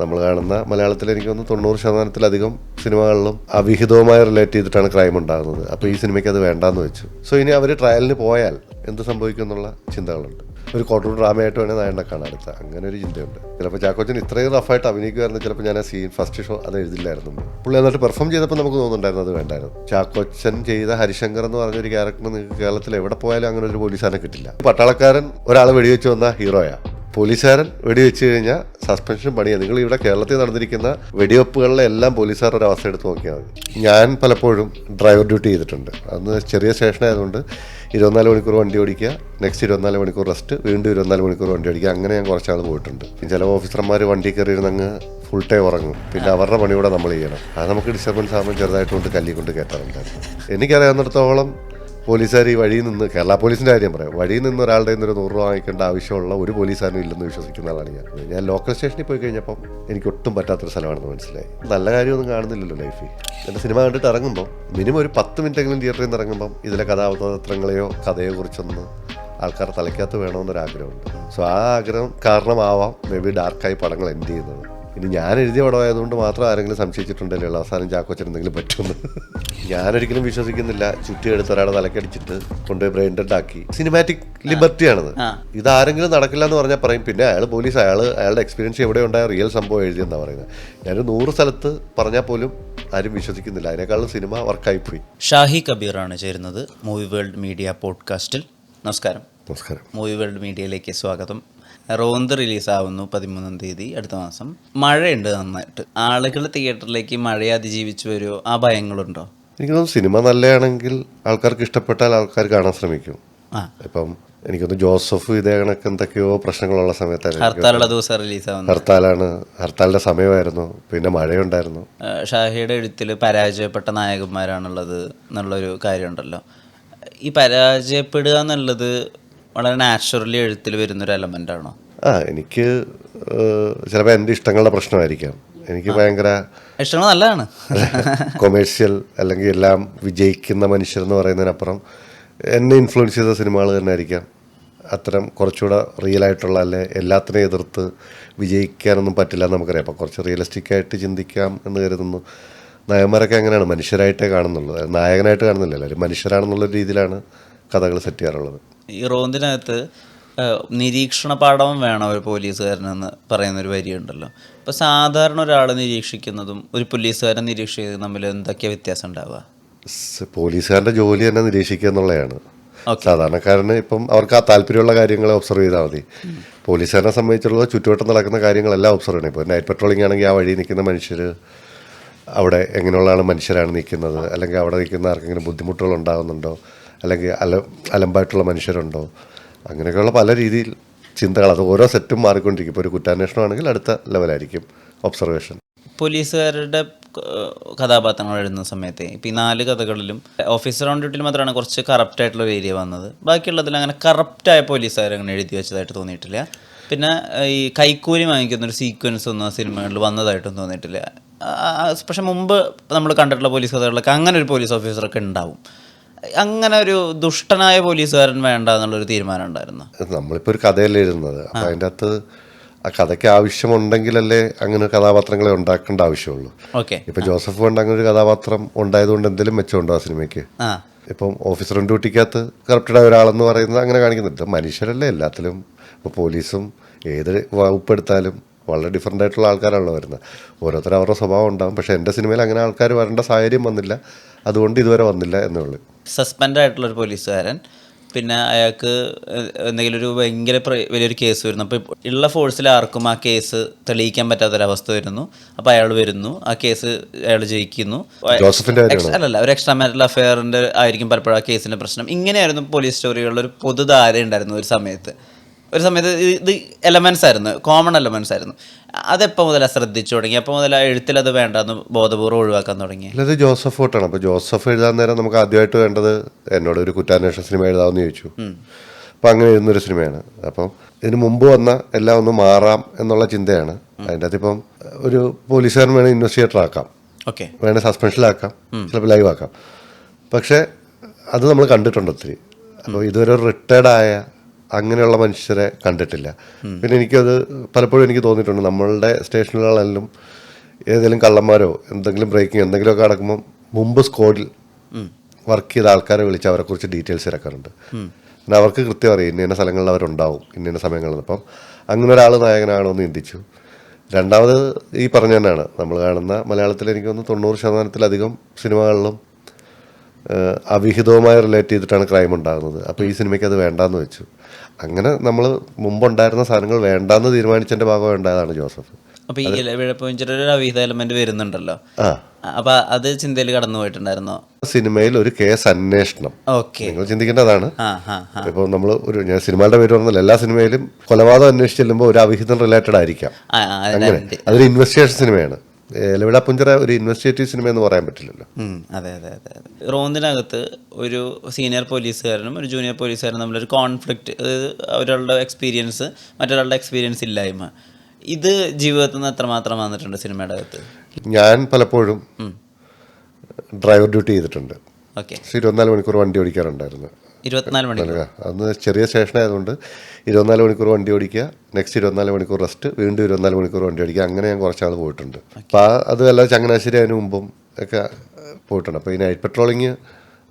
നമ്മൾ കാണുന്ന മലയാളത്തിൽ എനിക്ക് തോന്നുന്നു 90% സിനിമകളിലും അവിഹിതവുമായി റിലേറ്റ് ചെയ്തിട്ടാണ് ക്രൈം ഉണ്ടാകുന്നത്. അപ്പോൾ ഈ സിനിമയ്ക്ക് അത് വേണ്ടാന്ന് വെച്ചു. സോ ഇനി അവർ ട്രയലിന് പോയാൽ എന്ത് സംഭവിക്കും എന്നുള്ള ചിന്തകളുണ്ട്. ഒരു കോർട്ട് ഡ്രാമയായിട്ട് വേണേൽ നായകനെ കാണാൻ അടുത്ത അങ്ങനെ ഒരു ചിന്തയുണ്ട്. ചിലപ്പോൾ ചാക്കോച്ചൻ ഇത്രയും റഫായിട്ട് അഭിനയിക്കുമായിരുന്നു, ചിലപ്പോൾ ഞാൻ ആ സീൻ ഫസ്റ്റ് ഷോ അത് എഴുതില്ലായിരുന്നു. പുള്ളി എന്നിട്ട് പെർഫോം ചെയ്തപ്പോൾ നമുക്ക് തോന്നുന്നുണ്ടായിരുന്നു അത് വേണ്ടായിരുന്നു. ചാക്കോച്ചൻ ചെയ്ത ഹരിശങ്കർ എന്ന് പറഞ്ഞൊരു ക്യാരക്ടർ നിങ്ങൾക്ക് കേരളത്തിൽ എവിടെ പോയാലും അങ്ങനെ ഒരു പോലീസുകാരനെ കിട്ടില്ല. പട്ടാളക്കാരൻ ഒരാൾ വെടിവെച്ച് വന്ന ഹീറോയാ. പോലീസുകാരൻ വെടിവെച്ച് കഴിഞ്ഞാൽ സസ്പെൻഷൻ പണിയാണ്. നിങ്ങൾ ഇവിടെ കേരളത്തിൽ നടന്നിരിക്കുന്ന വെടിവെപ്പുകളിലെ എല്ലാം പോലീസുകാരുടെ ഒരു അവസ്ഥ എടുത്ത് നോക്കിയാൽ മതി. ഞാൻ പലപ്പോഴും ഡ്രൈവർ ഡ്യൂട്ടി ചെയ്തിട്ടുണ്ട്. അന്ന് ചെറിയ സ്റ്റേഷനായതുകൊണ്ട് 24 മണിക്കൂർ വണ്ടി ഓടിക്കുക, നെക്സ്റ്റ് 24 മണിക്കൂർ റെസ്റ്റ്, വീണ്ടും 24 മണിക്കൂർ വണ്ടി ഓടിക്കുക. അങ്ങനെ ഞാൻ കുറച്ചാൾ പോയിട്ടുണ്ട്. ചില ഓഫീസർമാർ വണ്ടി കയറിയിരുന്ന് അങ്ങ് ഫുൾ ടൈം ഉറങ്ങും. പിന്നെ അവരുടെ പണി കൂടെ നമ്മൾ ചെയ്യണം. അത് നമുക്ക് ഡിസ്റ്റർബൻസ് ആകുമ്പോൾ ചെറുതായിട്ട് കല്ലി കൊണ്ട് കയറ്റാറുണ്ടായിരുന്നു. എനിക്കറിയാവുന്നിടത്തോളം പോലീസുകാർ ഈ വഴിയിൽ നിന്ന്, കേരള പോലീസിൻ്റെ കാര്യം പറയാം, വഴിയിൽ നിന്ന് ഒരാളുടെ ഒരു 100 രൂപ വാങ്ങിക്കേണ്ട ആവശ്യമുള്ള ഒരു പോലീസുകാരനും ഇല്ലെന്ന് വിശ്വസിക്കുന്ന ആളാണ് ഞാൻ ലോക്കൽ സ്റ്റേഷനിൽ പോയി കഴിഞ്ഞപ്പം എനിക്ക് ഒട്ടും പറ്റാത്തൊരു സ്ഥലമാണെന്ന് മനസ്സിലായി. നല്ല കാര്യമൊന്നും കാണുന്നില്ലല്ലോ ലൈഫിൽ. എൻ്റെ സിനിമ കണ്ടിട്ട് ഇറങ്ങുമ്പോൾ മിനിമം ഒരു 10 മിനിറ്റെങ്കിലും തിയേറ്ററിൽ നിന്ന് ഇറങ്ങുമ്പം ഇതിലെ കഥാപാത്രങ്ങളെയോ കഥയോ കുറിച്ചൊന്ന് ആൾക്കാർ തലയ്ക്കകത്ത് വേണമെന്നൊരാഗ്രഹമുണ്ട്. സോ ആ ആഗ്രഹം കാരണമാവാം മേ ബി ഡാർക്കായി പടങ്ങൾ എൻഡ് ചെയ്യുന്നത്. ഇനി ഞാൻ എഴുതിയ പടമായതുകൊണ്ട് മാത്രം ആരെങ്കിലും സംശയിച്ചിട്ടുണ്ടല്ലോ അവസാനം ചാക്കോച്ചൻ എന്തെങ്കിലും പറ്റുമെന്ന്. ഞാനൊരിക്കലും വിശ്വസിക്കുന്നില്ല ചുറ്റിയെടുത്ത് ഒരാളെ തലക്കടിച്ചിട്ട് കൊണ്ടുപോയി ബ്രെയിൻ ഡെഡ് ആക്കി. സിനിമാറ്റിക് ലിബർട്ടിയാണത്. ഇതാരെങ്കിലും നടക്കില്ല എന്ന് പറഞ്ഞാൽ പറയും പിന്നെ അയാൾ പോലീസ്, അയാളുടെ എക്സ്പീരിയൻസ് എവിടെ ഉണ്ടായ റിയൽ സംഭവം എഴുതിയെന്നാണ് പറയുന്നത്. ഞാനൊരു 100 സ്ഥലത്ത് പറഞ്ഞാൽ പോലും ആരും വിശ്വസിക്കുന്നില്ല. അതിനേക്കാളും സിനിമ വർക്കായിപ്പോയി. ഷാഹി കബീറാണ് ചേരുന്നത് മൂവി വേൾഡ് മീഡിയ പോഡ്കാസ്റ്റിൽ. നമസ്കാരം. നമസ്കാരം. മൂവി വേൾഡ് മീഡിയയിലേക്ക് സ്വാഗതം. റോന്ത് റിലീസാവുന്നു 13-ാം തീയതി, അടുത്ത മാസം. മഴയുണ്ട് നന്നായിട്ട്. ആളുകൾ തിയേറ്ററിലേക്ക് മഴയെ അതിജീവിച്ചു വരുമോ? ആ ഭയങ്ങളുണ്ടോ? എനിക്ക് തോന്നുന്നു സിനിമ നല്ലതാണെങ്കിൽ ആൾക്കാർക്ക് ഇഷ്ടപ്പെട്ടാൽ ആൾക്കാർ കാണാൻ ശ്രമിക്കും. ഇപ്പം എനിക്കൊന്ന് ജോസഫ് ഇതേ കണക്ക് എന്തൊക്കെയോ പ്രശ്നങ്ങളുള്ള സമയത്തായിരുന്നു. ഹർത്താലുള്ള ദിവസം റിലീസാവുന്നു. ഹർത്താലിന്റെ സമയമായിരുന്നു, പിന്നെ മഴയുണ്ടായിരുന്നു. ഷാഹിയുടെ എഴുത്തിൽ പരാജയപ്പെട്ട നായകന്മാരാണുള്ളത് എന്നുള്ളൊരു കാര്യമുണ്ടല്ലോ. ഈ പരാജയപ്പെടുക എന്നുള്ളത് വളരെ നാച്ചുറലി എഴുത്തിൽ വരുന്നൊരു എലമെന്റ് ആണോ? എനിക്ക് ചിലപ്പോൾ എൻ്റെ ഇഷ്ടങ്ങളുടെ പ്രശ്നമായിരിക്കാം. എനിക്ക് ഭയങ്കര ഇഷ്ടങ്ങൾ നല്ലതാണ്. കൊമേഴ്ഷ്യൽ അല്ലെങ്കിൽ എല്ലാം വിജയിക്കുന്ന മനുഷ്യർ എന്ന് പറയുന്നതിനപ്പുറം എന്നെ ഇൻഫ്ലുവൻസ് ചെയ്ത സിനിമകൾ തന്നെ ആയിരിക്കാം അത്തരം കുറച്ചുകൂടെ റിയൽ ആയിട്ടുള്ള, അല്ലെ എല്ലാത്തിനെയും എതിർത്ത് വിജയിക്കാനൊന്നും പറ്റില്ല എന്ന് നമുക്കറിയാം. അപ്പം കുറച്ച് റിയലിസ്റ്റിക്കായിട്ട് ചിന്തിക്കാം എന്ന് കരുതുന്നു. നായകന്മാരൊക്കെ അങ്ങനെയാണ്, മനുഷ്യരായിട്ടേ കാണുന്നുള്ളൂ, നായകനായിട്ട് കാണുന്നില്ല. എല്ലാവരും മനുഷ്യരാണെന്നുള്ള രീതിയിലാണ് കഥകൾ സെറ്റ് ചെയ്യാറുള്ളത്. ഈ റോന്തിനകത്ത് നിരീക്ഷണ പാഠവും വേണം ഒരു പോലീസുകാരനെന്ന് പറയുന്നൊരു വരിയുണ്ടല്ലോ. ഇപ്പോൾ സാധാരണ ഒരാൾ നിരീക്ഷിക്കുന്നതും ഒരു പോലീസുകാരൻ നിരീക്ഷിക്കുന്നതും തമ്മിൽ എന്തൊക്കെയാണ് വ്യത്യാസം ഉണ്ടാവുക? പോലീസുകാരൻ്റെ ജോലി തന്നെ നിരീക്ഷിക്കുക എന്നുള്ളതാണ്. സാധാരണക്കാരന് ഇപ്പം അവർക്ക് ആ താല്പര്യമുള്ള കാര്യങ്ങൾ ഒബ്സർവ് ചെയ്താൽ മതി. പോലീസുകാരനെ സംബന്ധിച്ചുള്ള ചുറ്റുവട്ടം നടക്കുന്ന കാര്യങ്ങളെല്ലാം ഒബ്സർവ് ചെയ്യണം. ഇപ്പോൾ നൈറ്റ് പെട്രോളിംഗ് ആണെങ്കിൽ ആ വഴി നിൽക്കുന്ന മനുഷ്യർ അവിടെ എങ്ങനെയുള്ളതാണ് മനുഷ്യരാണ് നിൽക്കുന്നത്, അല്ലെങ്കിൽ അവിടെ നിൽക്കുന്ന ആർക്കെങ്കിലും ബുദ്ധിമുട്ടുകൾ ഉണ്ടാകുന്നുണ്ടോ, അല്ലെങ്കിൽ അലമ്പായിട്ടുള്ള മനുഷ്യരുണ്ടോ, അങ്ങനെയൊക്കെയുള്ള പല രീതിയിൽ ചിന്തകൾ. അത് ഓരോ സെറ്റും മാറിക്കൊണ്ടിരിക്കും. ഇപ്പോൾ ഒരു കുറ്റാന്വേഷണമാണെങ്കിൽ അടുത്ത ലെവലായിരിക്കും ഒബ്സർവേഷൻ. പോലീസുകാരുടെ കഥാപാത്രങ്ങൾ എഴുതുന്ന സമയത്ത് ഇപ്പോൾ ഈ 4 കഥകളിലും ഓഫീസർ ഓൺ ഡ്യൂട്ടിയിൽ മാത്രമാണ് കുറച്ച് കറപ്റ്റായിട്ടുള്ള ഒരു ഏരിയ വന്നത്. ബാക്കിയുള്ളതിൽ അങ്ങനെ കറപ്റ്റായ പോലീസുകാർ അങ്ങനെ എഴുതി വെച്ചതായിട്ട് തോന്നിയിട്ടില്ല. പിന്നെ ഈ കൈക്കൂലി വാങ്ങിക്കുന്നൊരു സീക്വൻസ് ഒന്നും ആ സിനിമകളിൽ വന്നതായിട്ടും തോന്നിയിട്ടില്ല. പക്ഷെ മുമ്പ് നമ്മൾ കണ്ടിട്ടുള്ള പോലീസ് കഥകളിലൊക്കെ അങ്ങനെ ഒരു പോലീസ് ഓഫീസറൊക്കെ ഉണ്ടാവും. അങ്ങനെ ഒരു ദുഷ്ടനായ പോലീസുകാരൻ വേണ്ട എന്നുള്ളൊരു തീരുമാനം ഉണ്ടായിരുന്നു. നമ്മളിപ്പോൾ ഒരു കഥയല്ലേ എഴുതുന്നത്, അപ്പം അതിൻ്റെ അകത്ത് ആ കഥയ്ക്ക് ആവശ്യമുണ്ടെങ്കിലല്ലേ അങ്ങനെ കഥാപാത്രങ്ങളെ ഉണ്ടാക്കേണ്ട ആവശ്യമുള്ളൂ. ഇപ്പം ജോസഫ് കൊണ്ട് അങ്ങനെ ഒരു കഥാപാത്രം ഉണ്ടായതുകൊണ്ട് എന്തെങ്കിലും മെച്ചമുണ്ടോ ആ സിനിമയ്ക്ക്? ഇപ്പം ഓഫീസർ ഓൺ ഡ്യൂട്ടിക്കകത്ത് കറപ്റ്റഡായ ഒരാളെന്ന് പറയുന്നത് അങ്ങനെ കാണിക്കുന്നുണ്ട്. മനുഷ്യരല്ലേ എല്ലാത്തിലും. ഇപ്പോൾ പോലീസും ഏത് വകുപ്പെടുത്താലും വളരെ ഡിഫറൻ്റ് ആയിട്ടുള്ള ആൾക്കാരാണല്ലോ വരുന്നത്. ഓരോരുത്തരും അവരുടെ സ്വഭാവം ഉണ്ടാകും. പക്ഷേ എൻ്റെ സിനിമയിൽ അങ്ങനെ ആൾക്കാർ വരേണ്ട സാഹചര്യം വന്നില്ല, അതുകൊണ്ട് ഇതുവരെ വന്നില്ല എന്നുള്ളൂ. സസ്പെൻഡ് ആയിട്ടുള്ളൊരു പോലീസുകാരൻ, പിന്നെ അയാൾക്ക് എന്തെങ്കിലും ഒരു ഭയങ്കര വലിയൊരു കേസ് വരുന്നു. അപ്പോൾ ഉള്ള ഫോഴ്സിൽ ആർക്കും ആ കേസ് തെളിയിക്കാൻ പറ്റാത്തൊരവസ്ഥ വരുന്നു. അപ്പോൾ അയാൾ വരുന്നു, ആ കേസ് അയാൾ ജയിക്കുന്നു. അല്ലല്ല, ഒരു എക്സ്ട്രാ മാരിറ്റൽ അഫെയറിൻ്റെ ആയിരിക്കും പലപ്പോഴും ആ കേസിൻ്റെ പ്രശ്നം. ഇങ്ങനെയായിരുന്നു പോലീസ് സ്റ്റോറികളിൽ ഒരു പൊതുധാര ഉണ്ടായിരുന്നു ഒരു സമയത്ത്. ഇത് എലമെൻസ് ആയിരുന്നു, കോമൺ എലമെൻസ് ആയിരുന്നു. അതെപ്പോൾ മുതലാണ് ശ്രദ്ധിച്ചു തുടങ്ങി? അപ്പോൾ മുതൽ ആ എഴുത്തിലത് വേണ്ടെന്ന് ബോധപൂർവ്വം ഒഴിവാക്കാൻ തുടങ്ങി? അല്ലത് ജോസഫ് ഫോട്ടാണ്. അപ്പോൾ ജോസഫ് എഴുതാൻ നേരം നമുക്ക് ആദ്യമായിട്ട് വേണ്ടത് എന്നോട് ഒരു കുറ്റാന്വേഷണ സിനിമ എഴുതാമെന്ന് ചോദിച്ചു. അപ്പം അങ്ങനെ എഴുതുന്നൊരു സിനിമയാണ്. അപ്പം ഇതിന് മുമ്പ് വന്ന എല്ലാം ഒന്ന് മാറാം എന്നുള്ള ചിന്തയാണ്. അതിൻ്റെ അകത്ത് ഇപ്പം ഒരു പോലീസുകാരൻ വേണേൽ ഇൻവെസ്റ്റിഗേറ്റർ ആക്കാം, വേണേൽ സസ്പെൻഷനിലാക്കാം, ചിലപ്പോൾ ലൈവ് ആക്കാം. പക്ഷേ അത് നമ്മൾ കണ്ടിട്ടുണ്ട് ഒത്തിരി. അപ്പോൾ ഇതൊരു റിട്ടയർഡായ അങ്ങനെയുള്ള മനുഷ്യരെ കണ്ടിട്ടില്ല. പിന്നെ എനിക്കത് പലപ്പോഴും എനിക്ക് തോന്നിയിട്ടുണ്ട്, നമ്മളുടെ സ്റ്റേഷനുകളെല്ലാം ഏതെങ്കിലും കള്ളന്മാരോ എന്തെങ്കിലും ബ്രേക്കിങ് എന്തെങ്കിലുമൊക്കെ നടക്കുമ്പോൾ മുമ്പ് സ്ക്വാഡിൽ വർക്ക് ചെയ്ത ആൾക്കാരെ വിളിച്ച് അവരെക്കുറിച്ച് ഡീറ്റെയിൽസ് ഇറക്കാറുണ്ട്. പിന്നെ അവർക്ക് കൃത്യം അറിയാം ഇന്ന സ്ഥലങ്ങളിൽ അവരുണ്ടാവും ഇന്ന സമയങ്ങളിൽ. അപ്പം അങ്ങനെ ഒരാൾ നായകനാണോ എന്ന് ചിന്തിച്ചു. രണ്ടാമത് ഈ പറഞ്ഞ തന്നെയാണ്, നമ്മൾ കാണുന്ന മലയാളത്തിൽ എനിക്ക് തോന്നുന്നു 90% സിനിമകളിലും അവിഹിതവുമായി റിലേറ്റ് ചെയ്തിട്ടാണ് ക്രൈം ഉണ്ടാകുന്നത്. അപ്പോൾ ഈ സിനിമയ്ക്ക് അത് വേണ്ടാന്ന് വെച്ചു. അങ്ങനെ നമ്മൾ മുമ്പുണ്ടായിരുന്ന സാധനങ്ങൾ വേണ്ടാന്ന് തീരുമാനിച്ചതിൻ്റെ ഭാഗമായി ഉണ്ടായതാണ് ജോസഫ്. അപ്പൊ ഈ വിഴപ്പൊഞ്ചിന്റെ ഒരു അവിഹിത എലമെന്റ് വരുന്നുണ്ടല്ലോ, അപ്പൊ അത് ചിന്തയിൽ കടന്നു പോയിട്ടുണ്ടായിരുന്നോ? സിനിമയിൽ ഒരു കേസ് അന്വേഷണം ഓക്കെ, നിങ്ങൾ ചിന്തിക്കേണ്ടതാണ്. ഇപ്പോൾ നമ്മൾ ഞാൻ സിനിമയുടെ പേര് പറഞ്ഞാൽ എല്ലാ സിനിമയിലും കൊലപാതകം അന്വേഷിച്ച് ചെല്ലുമ്പോൾ ഒരു അവിഹിതം റിലേറ്റഡ് ആയിരിക്കാം. അങ്ങനെ അതൊരു ഇൻവെസ്റ്റിഗേഷൻ സിനിമയാണ്. ഇലവിട പുഞ്ചിറ ഒരു ഇൻവെസ്റ്റിഗേറ്റീവ് സിനിമ എന്ന് പറയാൻ പറ്റില്ലല്ലോ. അതെ അതെ അതെ അതെ. റോന്തിനകത്ത് ഒരു സീനിയർ പോലീസുകാരനും ഒരു ജൂനിയർ പോലീസുകാരനും തമ്മിലൊരു കോൺഫ്ലിക്റ്റ്, അതായത് ഒരാളുടെ എക്സ്പീരിയൻസ് മറ്റൊരാളുടെ എക്സ്പീരിയൻസ് ഇല്ലായ്മ, ഇത് ജീവിതത്തിൽ നിന്ന് എത്രമാത്രം വന്നിട്ടുണ്ട് സിനിമയുടെ അകത്ത്? ഞാൻ പലപ്പോഴും ഡ്രൈവർ ഡ്യൂട്ടി ചെയ്തിട്ടുണ്ട്. ഓക്കെ, 24 മണിക്കൂർ വണ്ടി ഓടിക്കാറുണ്ടായിരുന്നു. 24 മണിക്കൂർ? അന്ന് ചെറിയ സ്റ്റേഷനായതുകൊണ്ട് 24 മണിക്കൂർ വണ്ടി ഓടിക്കുക, നെക്സ്റ്റ് 24 മണിക്കൂർ റെസ്റ്റ്, വീണ്ടും 24 മണിക്കൂർ വണ്ടി ഓടിക്കുക. അങ്ങനെ ഞാൻ കുറച്ചാൾ പോയിട്ടുണ്ട്. അപ്പോൾ അതുമല്ല ചങ്ങനാശ്ശേരി അതിന് മുമ്പും ഒക്കെ പോയിട്ടുണ്ട്. അപ്പോൾ ഈ നൈറ്റ് പെട്രോളിങ്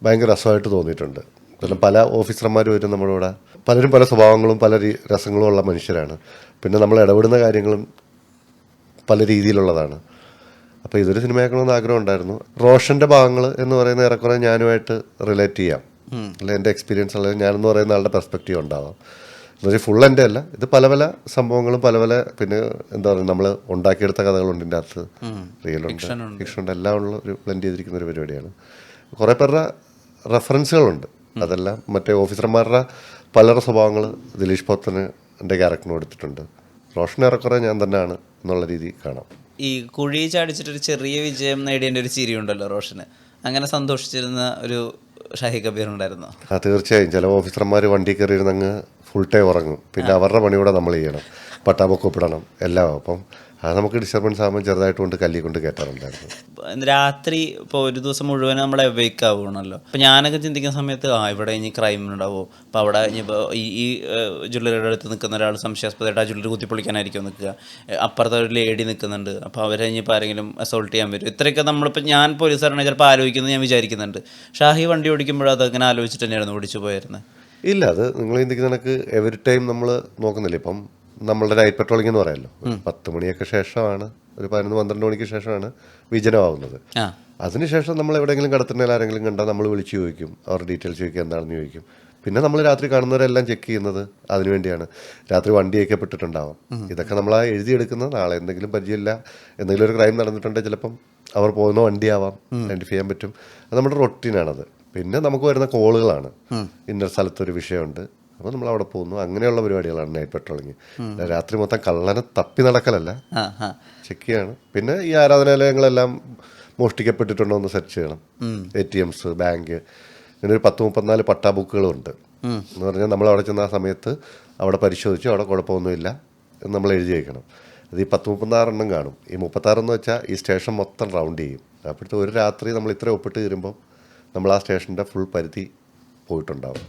ഭയങ്കര രസമായിട്ട് തോന്നിയിട്ടുണ്ട്. പിന്നെ പല ഓഫീസർമാർ വരും നമ്മുടെ ഇവിടെ, പലരും പല സ്വഭാവങ്ങളും പല രസങ്ങളും ഉള്ള മനുഷ്യരാണ്. പിന്നെ നമ്മൾ ഇടപെടുന്ന കാര്യങ്ങളും പല രീതിയിലുള്ളതാണ്. അപ്പോൾ ഇതൊരു സിനിമയാക്കണമെന്ന് ആഗ്രഹം ഉണ്ടായിരുന്നു. റോഷൻ്റെ ഭാഗങ്ങൾ എന്ന് പറയുന്ന ഏറെക്കുറെ ഞാനുമായിട്ട് റിലേറ്റ് ചെയ്യാം, അല്ലെ എൻ്റെ എക്സ്പീരിയൻസ് ഉള്ളത് ഞാനെന്ന് പറയുന്ന ആളുടെ പെർസ്പെക്റ്റീവ് ഉണ്ടാവാം. എന്നുവെച്ചാൽ ഫുൾ എൻ്റെ അല്ല, ഇത് പല പല സംഭവങ്ങളും പല പല പിന്നെ എന്താ പറയുക നമ്മൾ ഉണ്ടാക്കിയെടുത്ത കഥകളുണ്ട് ഇതിൻ്റെ അകത്ത്, റിയലുണ്ട്, ഫിക്ഷനുണ്ട്, എല്ലാം ഉള്ള ഒരു ബ്ലെൻഡ് ചെയ്തിരിക്കുന്ന ഒരു പരിപാടിയാണ്. കുറേ പേരുടെ റെഫറൻസുകളുണ്ട്, അതെല്ലാം മറ്റേ ഓഫീസർമാരുടെ പലരുടെ സ്വഭാവങ്ങൾ ദിലീഷ് പോത്തന് എൻ്റെ ക്യാരക്ടറിന് കൊടുത്തിട്ടുണ്ട്. റോഷൻ ഏറെക്കുറെ ഞാൻ തന്നെയാണ് എന്നുള്ള രീതി കാണാം. ഈ കുഴി ചാടിച്ചിട്ടൊരു ചെറിയ വിജയം നേടിയതിൻ്റെ ഒരു ചിരി ഉണ്ടല്ലോ റോഷന്, അങ്ങനെ സന്തോഷിച്ചിരുന്ന ഒരു ഷാഹി കബീർ ഉണ്ടായിരുന്നോ? തീർച്ചയായും. ചില ഓഫീസർമാർ വണ്ടി കയറിയിരുന്ന് അങ്ങ് ഫുൾ ടൈം ഉറങ്ങും. പിന്നെ അവരുടെ പണി കൂടെ നമ്മൾ ചെയ്യണം, പട്ടാബൊക്കൊപ്പിടണം എല്ലാം. അപ്പം അത് നമുക്ക് ഡിസ്റ്റർബൻസ് ആകുമ്പോൾ ചെറുതായിട്ട് കൊണ്ട് കല്ലി കൊണ്ട് കയറ്റാറുണ്ടായിരുന്നു. രാത്രി ഇപ്പോൾ ഒരു ദിവസം മുഴുവൻ നമ്മളെ വെയ്ക്ക് ആവുകയാണല്ലോ. അപ്പോൾ ഞാനൊക്കെ ചിന്തിക്കുന്ന സമയത്ത് ഇവിടെ ഇനി ക്രൈം ഉണ്ടാവുമോ, അപ്പോൾ അവിടെ ഇനിയിപ്പോൾ ഈ ജ്വല്ലറിയുടെ അടുത്ത് നിൽക്കുന്ന ഒരാൾ സംശയാസ്പദമായിട്ട് ആ ജ്വല്ലറി കുത്തിപ്പൊളിക്കാനായിരിക്കും നിൽക്കുക, അപ്പുറത്തെ ഒരു ലേഡി നിൽക്കുന്നുണ്ട്, അപ്പോൾ അവരെ ഇനിയിപ്പോൾ ആരെങ്കിലും അസോൾട്ട് ചെയ്യാൻ വരും. ഇത്രയൊക്കെ നമ്മളിപ്പോൾ ഞാൻ പോലീസുകാരാണെങ്കിൽ ചിലപ്പോൾ ആലോചിക്കുന്നത് ഞാൻ വിചാരിക്കുന്നുണ്ട്. ഷാഹി വണ്ടി ഓടിക്കുമ്പോഴും അതങ്ങനെ ആലോചിച്ചിട്ട് തന്നെയായിരുന്നു ഓടിച്ചു പോയിരുന്നത്? ഇല്ല, അത് നിങ്ങൾ ചിന്തിക്കുന്ന കണക്ക് എവറി ടൈം നമ്മൾ നോക്കുന്നില്ല. ഇപ്പം നമ്മളുടെ നൈറ്റ് പെട്രോളിംഗ് എന്ന് പറയാമല്ലോ, 10 മണിയൊക്കെ ശേഷമാണ്, ഒരു 11-12 മണിക്ക് ശേഷമാണ് വിജനമാവുന്നത്. അതിനുശേഷം നമ്മൾ എവിടെയെങ്കിലും കടത്തുന്നതിൽ ആരെങ്കിലും കണ്ടാൽ നമ്മൾ വിളിച്ച് ചോദിക്കും, അവർ ഡീറ്റെയിൽസ് ചോദിക്കും, എന്താണെന്ന് ചോദിക്കും. പിന്നെ നമ്മൾ രാത്രി കാണുന്നവരെല്ലാം ചെക്ക് ചെയ്യുന്നത് അതിനുവേണ്ടിയാണ്. രാത്രി വണ്ടി അയക്കപ്പെട്ടിട്ടുണ്ടാവാം, ഇതൊക്കെ നമ്മൾ എഴുതിയെടുക്കുന്നത് നാളെ എന്തെങ്കിലും പരിചയമില്ല, എന്തെങ്കിലും ഒരു ക്രൈം നടന്നിട്ടുണ്ടെങ്കിൽ ചിലപ്പം അവർ പോകുന്ന വണ്ടിയാവാം, ഐഡൻറ്റിഫൈ ചെയ്യാൻ പറ്റും. അത് നമ്മുടെ റൊട്ടീനാണത്. പിന്നെ നമുക്ക് വരുന്ന കോളുകളാണ്, ഇന്ന സ്ഥലത്തൊരു വിഷയമുണ്ട്, അപ്പോൾ നമ്മൾ അവിടെ പോകുന്നു. അങ്ങനെയുള്ള പരിപാടികളാണ് നൈറ്റ് പെട്രോളിങ്. രാത്രി മൊത്തം കള്ളനെ തപ്പി നടക്കലല്ല, ചെക്ക് ചെയ്യാണ്. പിന്നെ ഈ ആരാധനാലയങ്ങളെല്ലാം മോഷ്ടിക്കപ്പെട്ടിട്ടുണ്ടോ എന്ന് സെർച്ച് ചെയ്യണം. ATMs, ബാങ്ക്, ഇങ്ങനെ ഒരു 10-34 പട്ടാ ബുക്കുകളുണ്ട്. എന്ന് പറഞ്ഞാൽ നമ്മൾ അവിടെ ചെന്ന ആ സമയത്ത് അവിടെ പരിശോധിച്ചു, അവിടെ കുഴപ്പമൊന്നുമില്ല എന്ന് നമ്മൾ എഴുതി വയ്ക്കണം. അത് ഈ 10-36 എണ്ണം കാണും. ഈ 36 എന്ന് വെച്ചാൽ ഈ സ്റ്റേഷൻ മൊത്തം റൗണ്ട് ചെയ്യും. അപ്പോഴത്തെ ഒരു രാത്രി നമ്മൾ ഇത്ര ഒപ്പിട്ട് തീരുമ്പോൾ നമ്മൾ ആ സ്റ്റേഷൻ്റെ ഫുൾ പരിധി പോയിട്ടുണ്ടാവും.